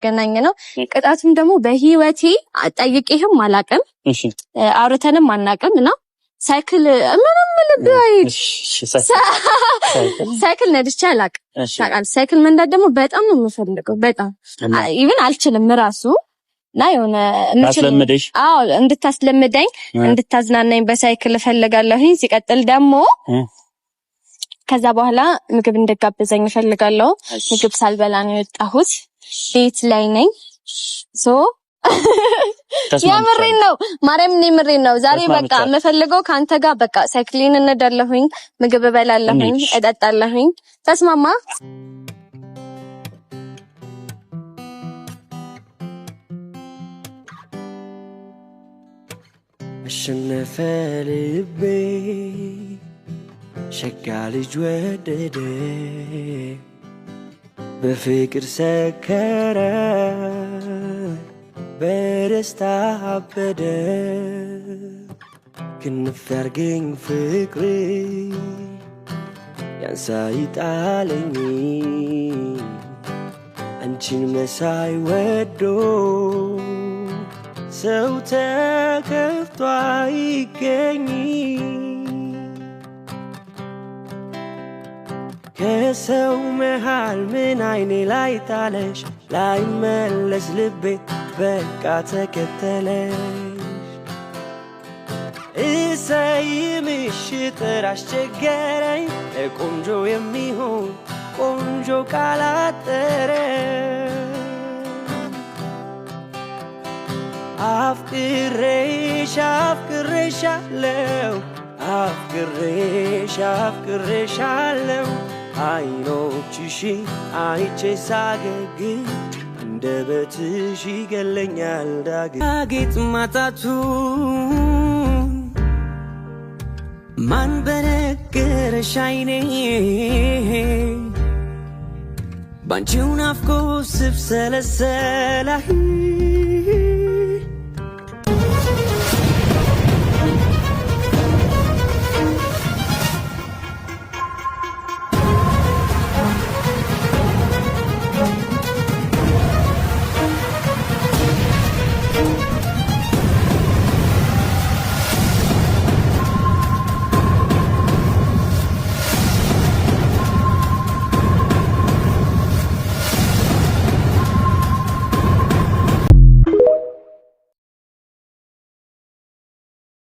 ገናኝ ነው ቅጣቱም ደግሞ በህይወቴ ጠይቄህም አላቅም አውርተንም አናቅምና ሳይክል ምንም ልብይ ሳይክል ነድቼ አላቅም ሳይክል መንዳት ደግሞ በጣም ነው የምፈልገው በጣም ኢቭን አልችልም ራሱ እና የሆነ እንድታስለምደኝ እንድታስለምደኝ እንድታዝናናኝ በሳይክል እፈልጋለሁ ሲቀጥል ደግሞ ከዛ በኋላ ምግብ እንደጋበዘኝ እፈልጋለሁ ምግብ ሳልበላ ነው የወጣሁት ቤት ላይ ነኝ የምሬን ነው ማርያም ነው የምሬን ነው ዛሬ በቃ የምፈልገው ካንተ ጋር በቃ ሳይክሊን እንደዳለሁኝ ምግብ እበላለሁኝ እጠጣለሁኝ ተስማማ አሸነፈ ልቤ ሸጋ ልጅ ወደደ በፍቅር ሰከረ በደስታ አበደ ክንፍ ያርገኝ ፍቅር ያንሳይጣለኝ አንቺን መሳይ ወዶ ሰው ተከፍቶ አይገኝ ከሰው መሃል ምን አይኔ ላይ ጣለሽ ላይመለስ ልቤ በቃ ተከተለሽ እሰይምሽ ጥር አስቸገረኝ ቆንጆ የሚሆን ቆንጆ ቃላጠረ አፍቅሬሻለሁ አይኖችሽ አይቼ ሳገግ እንደበትሽ ይገለኛል ዳግት ማጣቱ ማን በነገረሽ አይኔ ባንቺው ናፍቆት ስብሰለሰላ